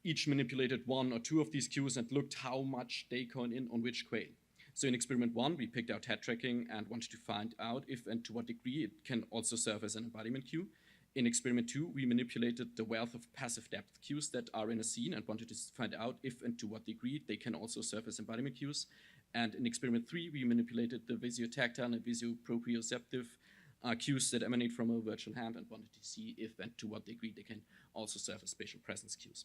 each manipulated 1 or 2 of these queues and looked how much they coin in on which quail. So in experiment 1, we picked out head tracking and wanted to find out if and to what degree it can also serve as an embodiment queue. In experiment 2, we manipulated the wealth of passive depth queues that are in a scene and wanted to find out if and to what degree they can also serve as embodiment queues. And in experiment 3, we manipulated the visio-tactile and visio-proprioceptive cues that emanate from a virtual hand and wanted to see if and to what degree they can also serve as spatial presence cues.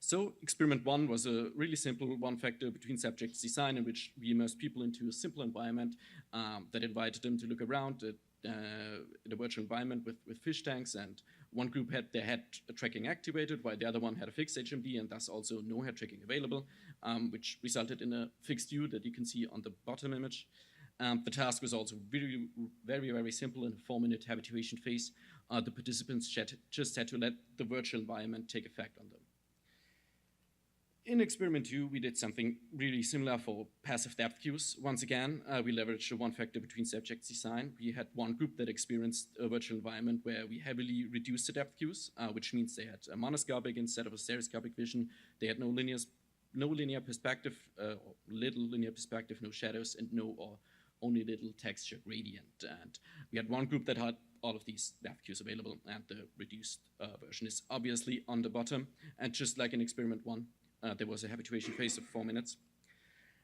So experiment 1 was a really simple one-factor between subjects design in which we immersed people into a simple environment that invited them to look around in a virtual environment with fish tanks, and one group had their head tracking activated while the other one had a fixed HMD and thus also no head tracking available, which resulted in a fixed view that you can see on the bottom image. The task was also very, very, very simple. In a 4-minute habituation phase, the participants just had to let the virtual environment take effect on them. In experiment 2, we did something really similar for passive depth cues. Once again, we leveraged a one-factor between subjects design. We had one group that experienced a virtual environment where we heavily reduced the depth cues, which means they had a monoscopic instead of a stereoscopic vision. They had no linear perspective, or little linear perspective, no shadows, and no or only little texture gradient. And we had one group that had all of these depth cues available, and the reduced version is obviously on the bottom. And just like in experiment 1, there was a habituation phase of 4 minutes.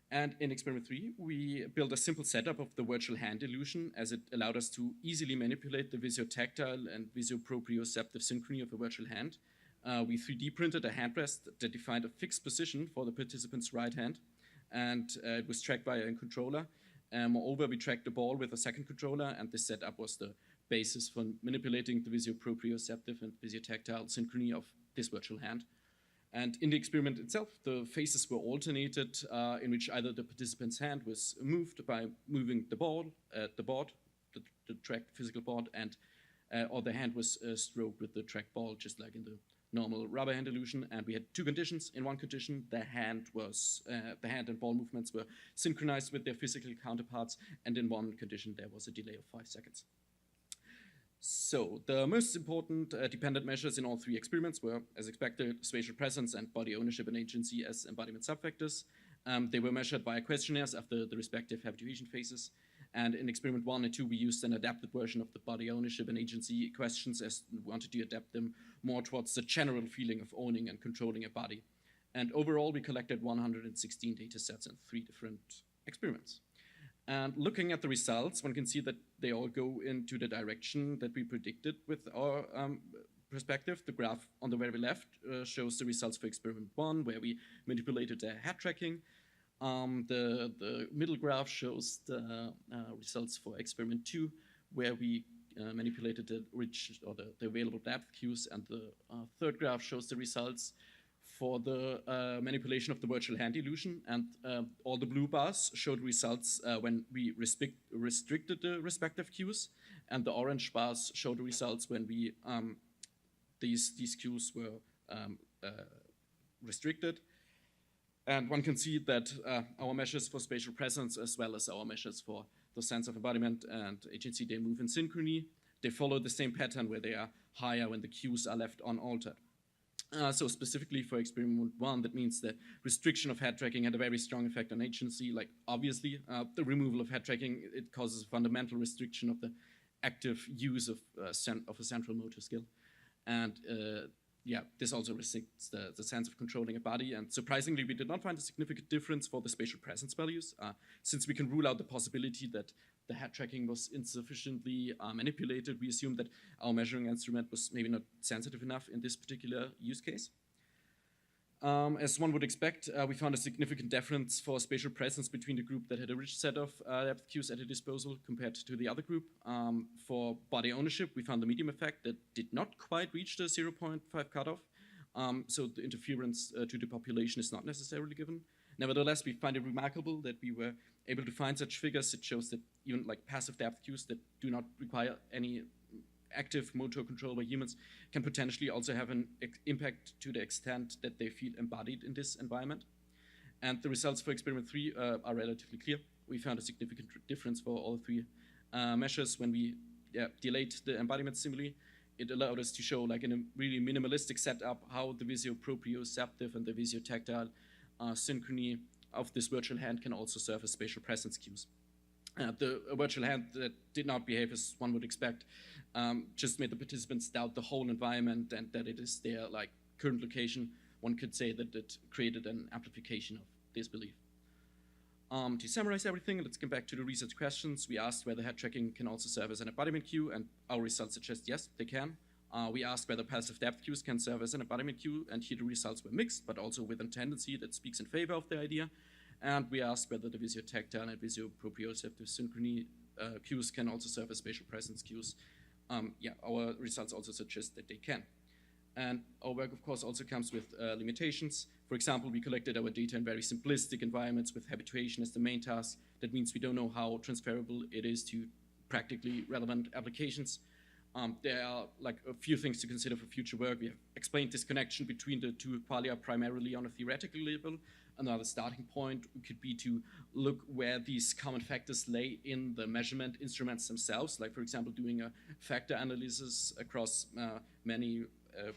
And in experiment 3, we built a simple setup of the virtual hand illusion, as it allowed us to easily manipulate the visio-tactile and visio-proprioceptive synchrony of a virtual hand. We 3D printed a handrest that defined a fixed position for the participant's right hand, and it was tracked by a controller. Moreover, we tracked the ball with a second controller, and this setup was the basis for manipulating the visio-proprioceptive and visio-tactile synchrony of this virtual hand. And in the experiment itself, the phases were alternated in which either the participant's hand was moved by moving the board, the tracked physical board, and or the hand was stroked with the tracked ball, just like in the normal rubber hand illusion. And we had 2 conditions. In one condition, the hand and ball movements were synchronized with their physical counterparts, and in one condition, there was a delay of 5 seconds. So the most important dependent measures in all 3 experiments were, as expected, spatial presence and body ownership and agency as embodiment subfactors. They were measured by questionnaires after the respective habituation phases. And in experiment 1 and 2, we used an adapted version of the body ownership and agency questions, as we wanted to adapt them more towards the general feeling of owning and controlling a body. And overall, we collected 116 data sets in 3 different experiments. And looking at the results, one can see that they all go into the direction that we predicted with our perspective. The graph on the very left shows the results for experiment 1, where we manipulated the head tracking. The middle graph shows the results for experiment 2, where we manipulated the available depth cues, and the third graph shows the results for the manipulation of the virtual hand illusion, and all the blue bars showed results when we restricted the respective cues, and the orange bars showed the results when we these cues were restricted. And one can see that our measures for spatial presence, as well as our measures for the sense of embodiment and agency, they move in synchrony. They follow the same pattern where they are higher when the cues are left unaltered. So specifically for experiment 1, that means that restriction of head tracking had a very strong effect on agency. Like obviously, the removal of head tracking, it causes a fundamental restriction of the active use of a central motor skill. And yeah, this also restricts the sense of controlling a body. And surprisingly, we did not find a significant difference for the spatial presence values, since we can rule out the possibility that the head tracking was insufficiently manipulated. We assumed that our measuring instrument was maybe not sensitive enough in this particular use case. As one would expect, we found a significant difference for spatial presence between the group that had a rich set of depth cues at a disposal compared to the other group. For body ownership, we found the medium effect that did not quite reach the 0.5 cutoff. So the interference to the population is not necessarily given. Nevertheless, we find it remarkable that we were able to find such figures. It shows that even like passive depth cues that do not require any active motor control by humans can potentially also have an impact to the extent that they feel embodied in this environment. And the results for experiment 3 are relatively clear. We found a significant difference for all three measures when we delayed the embodiment stimuli. It allowed us to show, like in a really minimalistic setup, how the visio-proprioceptive and the visio-tactile synchrony of this virtual hand can also serve as spatial presence cues. The virtual hand that did not behave as one would expect just made the participants doubt the whole environment and that it is their like current location. One could say that it created an amplification of this belief. To summarize everything, let's get back to the research questions. We asked whether head tracking can also serve as an embodiment cue, and our results suggest yes, they can. We asked whether passive depth cues can serve as an embodiment cue, and here the results were mixed, but also with a tendency that speaks in favor of the idea. And we asked whether the visio-tactile and visio-proprioceptive synchrony cues can also serve as spatial presence cues. Our results also suggest that they can. And our work, of course, also comes with limitations. For example, we collected our data in very simplistic environments with habituation as the main task. That means we don't know how transferable it is to practically relevant applications. There are like a few things to consider for future work. We have explained this connection between the two qualia primarily on a theoretical level. Another starting point could be to look where these common factors lay in the measurement instruments themselves, like for example doing a factor analysis across many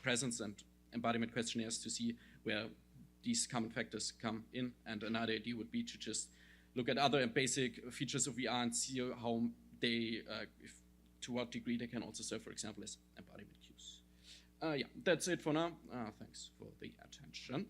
presence and embodiment questionnaires to see where these common factors come in. And another idea would be to just look at other basic features of VR and see how they, to what degree they can also serve, for example, as embodiment cues. That's it for now. Thanks for the attention.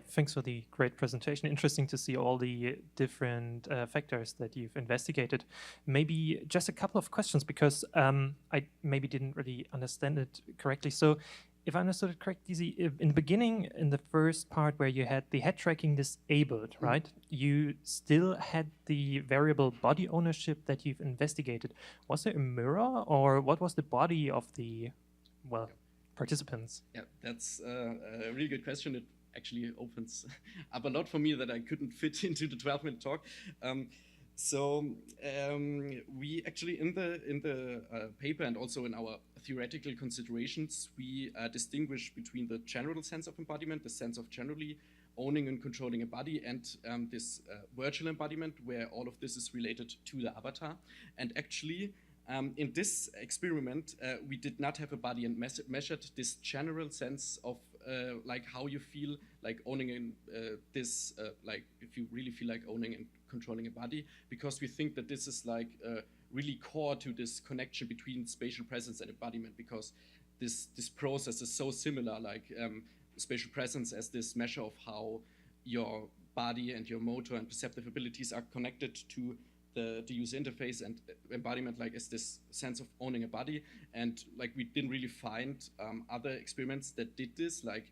Thanks for the great presentation. Interesting to see all the different factors that you've investigated. Maybe just a couple of questions, because I maybe didn't really understand it correctly. So if I understood it correctly, in the beginning, in the first part where you had the head tracking disabled, right? You still had the variable body ownership that you've investigated. Was there a mirror, or what was the body of the, participants? Yeah, that's a really good question. It actually opens up a lot for me that I couldn't fit into the 12-minute talk. We actually in the paper and also in our theoretical considerations, we distinguish between the general sense of embodiment, the sense of generally owning and controlling a body, and this virtual embodiment where all of this is related to the avatar. And actually, in this experiment, we did not have a body and measured this general sense of like how you feel like owning in this, like if you really feel like owning and controlling a body, because we think that this is like really core to this connection between spatial presence and embodiment, because this process is so similar, like spatial presence as this measure of how your body and your motor and perceptive abilities are connected to the user interface, and embodiment like is this sense of owning a body. And like we didn't really find other experiments that did this, like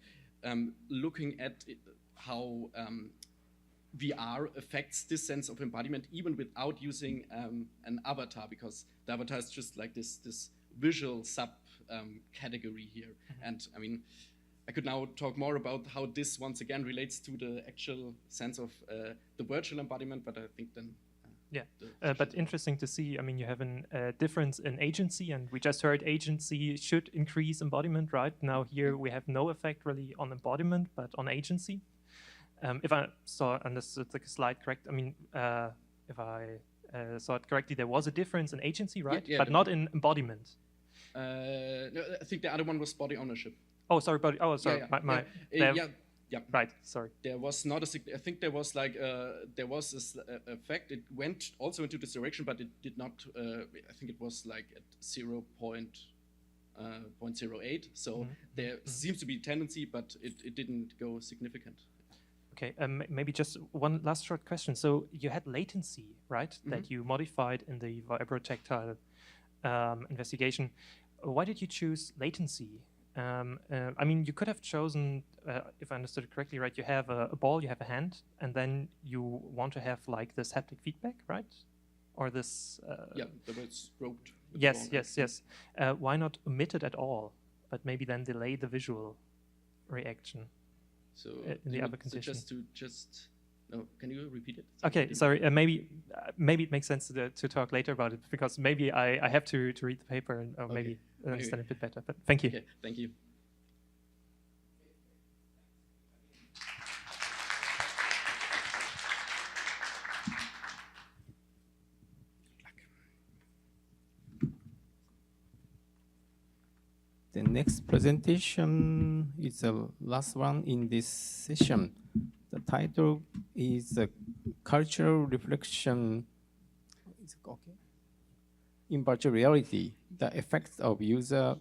looking at how VR affects this sense of embodiment even without using an avatar, because the avatar is just like this visual sub category here. And I mean, I could now talk more about how this once again relates to the actual sense of the virtual embodiment, but I think then but interesting to see. I mean, you have a difference in agency, and we just heard agency should increase embodiment, right? Now here we have no effect really on embodiment, but on agency. If I understood the slide correct, I mean, if I saw it correctly, there was a difference in agency, right? But not in embodiment. No, I think the other one was body ownership. Oh, sorry, body. Oh, sorry. Yeah. Right. Sorry. There was not a. I think there was like there was this effect. It went also into this direction, but it did not. I think it was like at 0.1 0.08. So there seems to be a tendency, but it didn't go significant. Okay, maybe just one last short question. So you had latency, right? That you modified in the vibrotactile investigation. Why did you choose latency? I mean, you could have chosen, if I understood it correctly, right? You have a ball, you have a hand, and then you want to have like this haptic feedback, right? Or this. Yeah, the way it's stroked. Yes, yes, yes. Why not omit it at all, but maybe then delay the visual reaction? So in the other condition. No, can you repeat it? Okay, sorry. Maybe it makes sense to talk later about it, because maybe I have to read the paper and or maybe understand it a bit better. But thank you. Okay, thank you. The next presentation is the last one in this session. The title is Cultural Reflection in Virtual Reality, the effects of user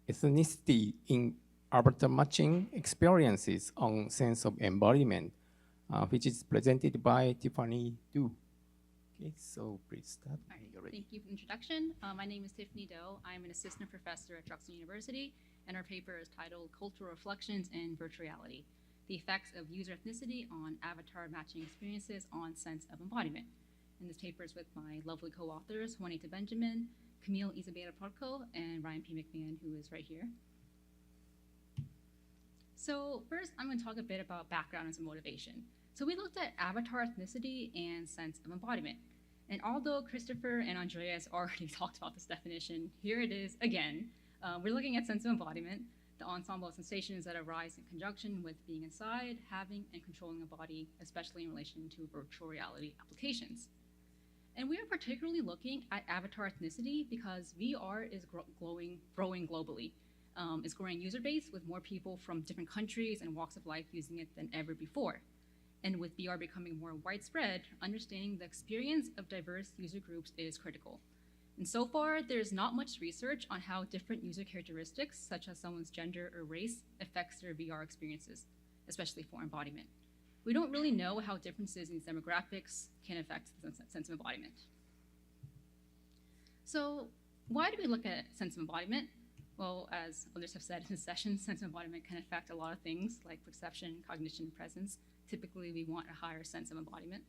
ethnicity in avatar matching experiences on sense of embodiment, which is presented by Tiffany Du. Okay, so please start. All right, thank you for the introduction. My name is Tiffany Doe. I'm an assistant professor at Drexel University, and our paper is titled Cultural Reflections in Virtual Reality, the Effects of User Ethnicity on Avatar Matching Experiences on Sense of Embodiment. And this paper is with my lovely co-authors, Juanita Benjamin, Camille Isabella Porco, and Ryan P. McMahon, who is right here. So first, I'm going to talk a bit about background and some motivation. So we looked at avatar ethnicity and sense of embodiment. And although Christopher and Andreas already talked about this definition, here it is again. We're looking at sense of embodiment, the ensemble of sensations that arise in conjunction with being inside, having, and controlling a body, especially in relation to virtual reality applications. And we are particularly looking at avatar ethnicity because VR is growing globally. It's growing user base with more people from different countries and walks of life using it than ever before. And with VR becoming more widespread, understanding the experience of diverse user groups is critical. And so far, there's not much research on how different user characteristics, such as someone's gender or race, affects their VR experiences, especially for embodiment. We don't really know how differences in demographics can affect the sense of embodiment. So why do we look at sense of embodiment? Well, as others have said in this session, sense of embodiment can affect a lot of things like perception, cognition, and presence. Typically, we want a higher sense of embodiment.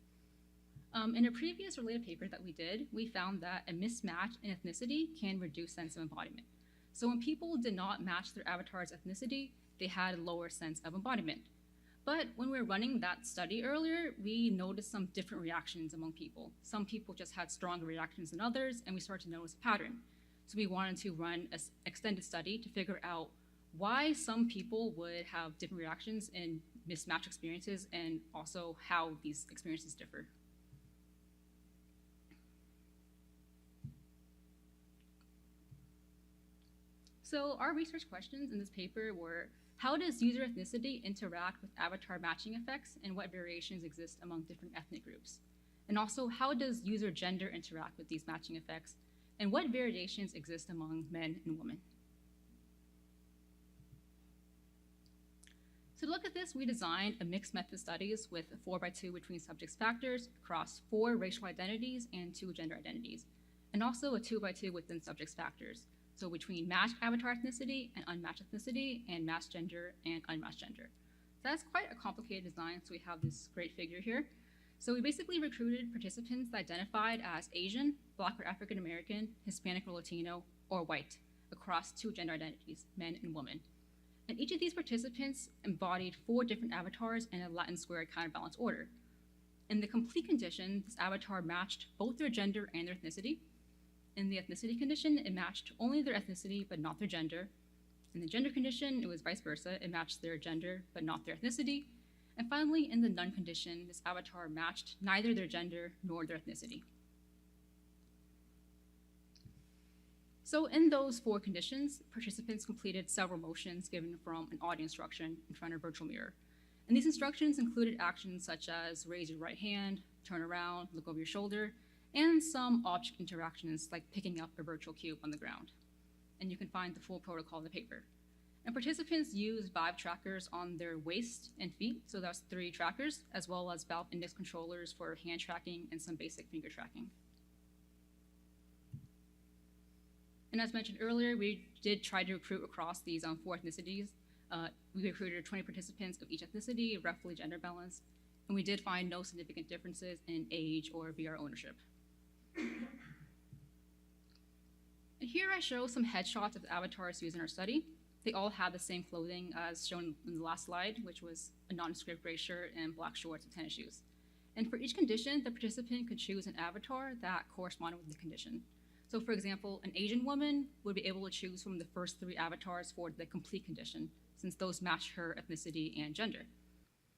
In a previous related paper that we did, we found that a mismatch in ethnicity can reduce sense of embodiment. So when people did not match their avatar's ethnicity, they had a lower sense of embodiment. But when we were running that study earlier, we noticed some different reactions among people. Some people just had stronger reactions than others, and we started to notice a pattern. So we wanted to run an extended study to figure out why some people would have different reactions in mismatched experiences and also how these experiences differ. So our research questions in this paper were, how does user ethnicity interact with avatar matching effects and what variations exist among different ethnic groups? And also, how does user gender interact with these matching effects and what variations exist among men and women? To look at this, we designed a mixed method studies with a 4x2 between subjects factors across 4 racial identities and 2 gender identities, and also a 2x2 within subjects factors, so between matched avatar ethnicity and unmatched ethnicity, and matched gender and unmatched gender. So that's quite a complicated design, so we have this great figure here. So we basically recruited participants that identified as Asian, Black or African American, Hispanic or Latino, or white across 2 gender identities, men and women. And each of these participants embodied 4 different avatars in a Latin squared counterbalance order. In the complete condition, this avatar matched both their gender and their ethnicity. In the ethnicity condition, it matched only their ethnicity but not their gender. In the gender condition, it was vice versa. It matched their gender but not their ethnicity. And finally, in the none condition, this avatar matched neither their gender nor their ethnicity. So in those 4 conditions, participants completed several motions given from an audio instruction in front of a virtual mirror. And these instructions included actions such as raise your right hand, turn around, look over your shoulder, and some object interactions like picking up a virtual cube on the ground. And you can find the full protocol in the paper. And participants use Vive trackers on their waist and feet, so that's 3 trackers, as well as Valve index controllers for hand tracking and some basic finger tracking. And as mentioned earlier, we did try to recruit across these 4 ethnicities. We recruited 20 participants of each ethnicity, roughly gender balanced, and we did find no significant differences in age or VR ownership. And here I show some headshots of the avatars used in our study. They all had the same clothing as shown in the last slide, which was a nondescript gray shirt and black shorts and tennis shoes. And for each condition, the participant could choose an avatar that corresponded with the condition. So for example, an Asian woman would be able to choose from the first 3 avatars for the complete condition, since those match her ethnicity and gender.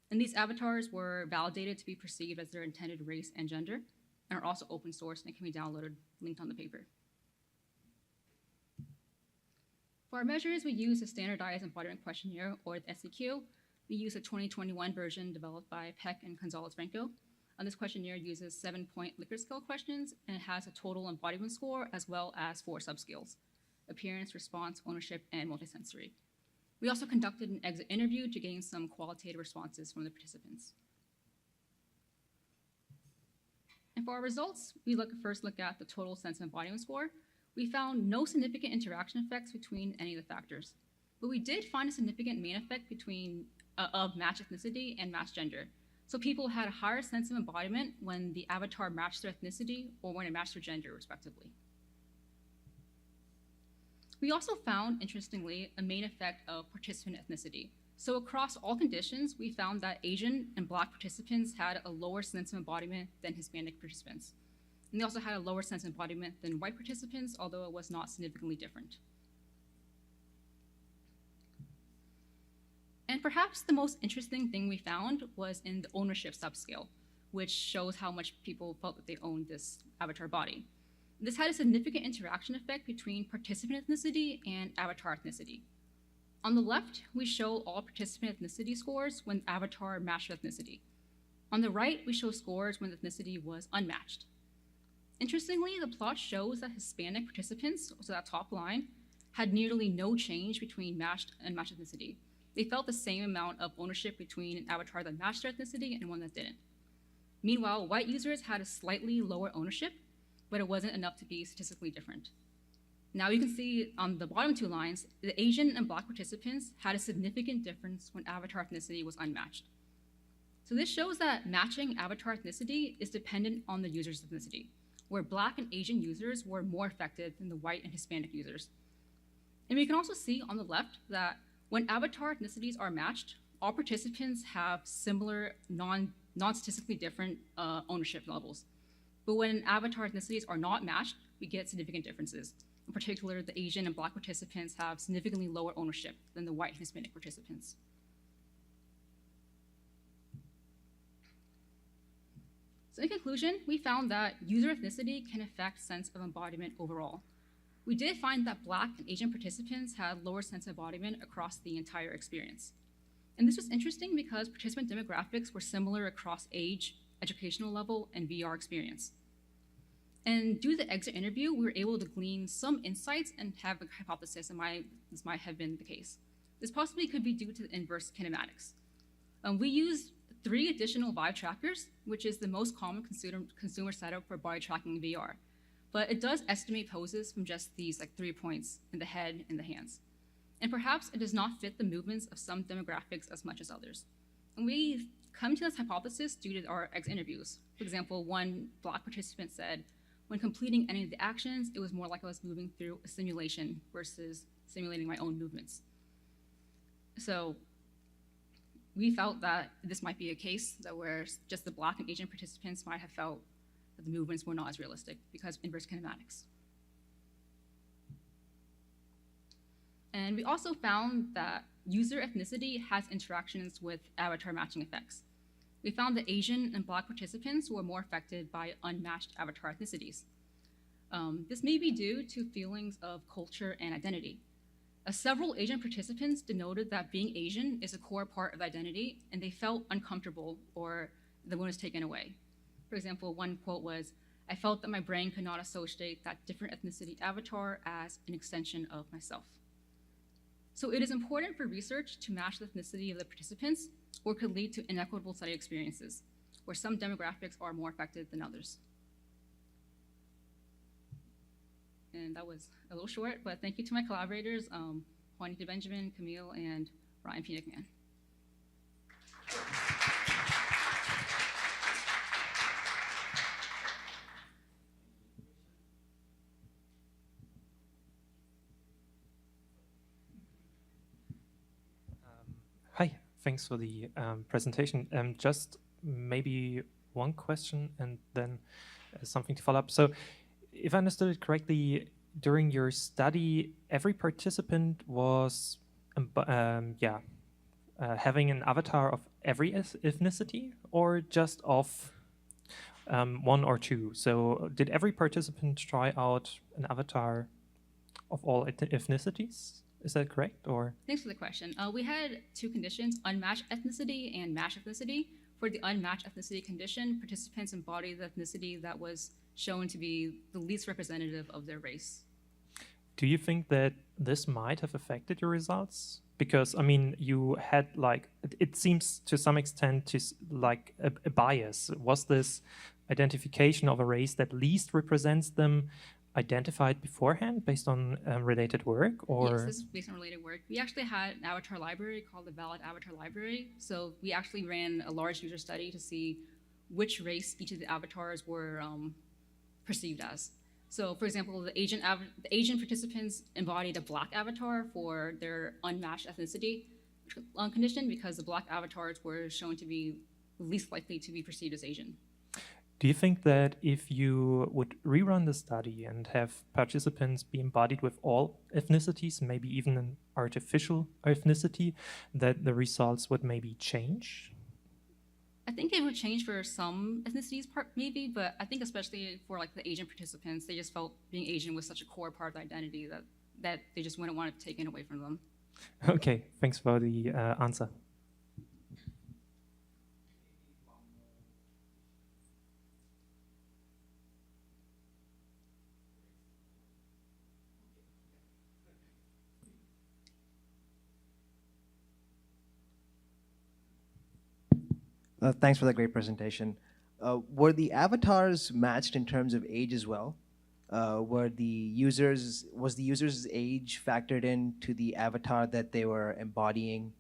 And these avatars were validated to be perceived as their intended race and gender, and are also open source and can be downloaded, linked on the paper. For our measures, we use a standardized embodiment questionnaire, or the SEQ. We use a 2021 version developed by Peck and Gonzalez-Franco. This questionnaire uses 7-point Likert scale questions, and it has a total embodiment score as well as 4 subscales: appearance, response, ownership, and multisensory. We also conducted an exit interview to gain some qualitative responses from the participants. And for our results, we first look at the total sense of embodiment score. We found no significant interaction effects between any of the factors, but we did find a significant main effect of matched ethnicity and matched gender. So people had a higher sense of embodiment when the avatar matched their ethnicity or when it matched their gender, respectively. We also found, interestingly, a main effect of participant ethnicity. So across all conditions, we found that Asian and Black participants had a lower sense of embodiment than Hispanic participants. And they also had a lower sense of embodiment than white participants, although it was not significantly different. And perhaps the most interesting thing we found was in the ownership subscale, which shows how much people felt that they owned this avatar body. This had a significant interaction effect between participant ethnicity and avatar ethnicity. On the left, we show all participant ethnicity scores when the avatar matched ethnicity. On the right, we show scores when the ethnicity was unmatched. Interestingly, the plot shows that Hispanic participants, so that top line, had nearly no change between matched and unmatched ethnicity. They felt the same amount of ownership between an avatar that matched their ethnicity and one that didn't. Meanwhile, white users had a slightly lower ownership, but it wasn't enough to be statistically different. Now you can see on the bottom 2 lines, the Asian and Black participants had a significant difference when avatar ethnicity was unmatched. So this shows that matching avatar ethnicity is dependent on the user's ethnicity, where Black and Asian users were more affected than the white and Hispanic users. And we can also see on the left that when avatar ethnicities are matched, all participants have similar non-statistically different ownership levels. But when avatar ethnicities are not matched, we get significant differences. In particular, the Asian and Black participants have significantly lower ownership than the white and Hispanic participants. So in conclusion, we found that user ethnicity can affect sense of embodiment overall. We did find that Black and Asian participants had lower sense of embodiment across the entire experience. And this was interesting because participant demographics were similar across age, educational level, and VR experience. And due to the exit interview, we were able to glean some insights and have a hypothesis that this might have been the case. This possibly could be due to the inverse kinematics. We used 3 additional Vive trackers, which is the most common consumer setup for body tracking in VR. But it does estimate poses from just these 3 points in the head and the hands. And perhaps it does not fit the movements of some demographics as much as others. And we come to this hypothesis due to our exit interviews. For example, one Black participant said, when completing any of the actions, it was more like I was moving through a simulation versus simulating my own movements. So we felt that this might be a case that where just the Black and Asian participants might have felt that the movements were not as realistic because of inverse kinematics. And we also found that user ethnicity has interactions with avatar matching effects. We found that Asian and Black participants were more affected by unmatched avatar ethnicities. This may be due to feelings of culture and identity. Several Asian participants denoted that being Asian is a core part of identity, and they felt uncomfortable or the one was taken away. For example, one quote was, I felt that my brain could not associate that different ethnicity avatar as an extension of myself. So it is important for research to match the ethnicity of the participants, or could lead to inequitable study experiences, where some demographics are more affected than others. And that was a little short, but thank you to my collaborators, Juanita Benjamin, Camille, and Ryan P. McMahon. Hi, thanks for the presentation. Just maybe one question and then something to follow up. So if I understood it correctly, during your study, every participant was having an avatar of every ethnicity, or just of one or two? So did every participant try out an avatar of all ethnicities? Is that correct, or? Thanks for the question. We had two conditions, unmatched ethnicity and matched ethnicity. For the unmatched ethnicity condition, participants embodied the ethnicity that was shown to be the least representative of their race. Do you think that this might have affected your results? Because, I mean, you had like, it seems to some extent to like a bias. Was this identification of a race that least represents them identified beforehand based on related work, or? Yes, this is based on related work. We actually had an avatar library called the Valid Avatar Library. So we actually ran a large user study to see which race each of the avatars were perceived as. So for example, the Asian participants embodied a Black avatar for their unmatched ethnicity condition, because the Black avatars were shown to be least likely to be perceived as Asian. Do you think that if you would rerun the study and have participants be embodied with all ethnicities, maybe even an artificial ethnicity, that the results would maybe change? I think it would change for some ethnicities, maybe, but I think especially for like the Asian participants, they just felt being Asian was such a core part of the identity that they just wouldn't want it taken away from them. Okay, thanks for the answer. Thanks for that great presentation. Were the avatars matched in terms of age as well? Was the user's age factored into the avatar that they were embodying,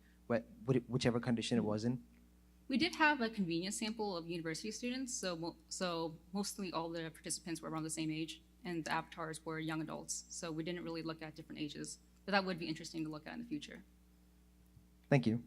whichever condition it was in? We did have a convenience sample of university students, so mostly all the participants were around the same age, and the avatars were young adults. So we didn't really look at different ages, but that would be interesting to look at in the future. Thank you.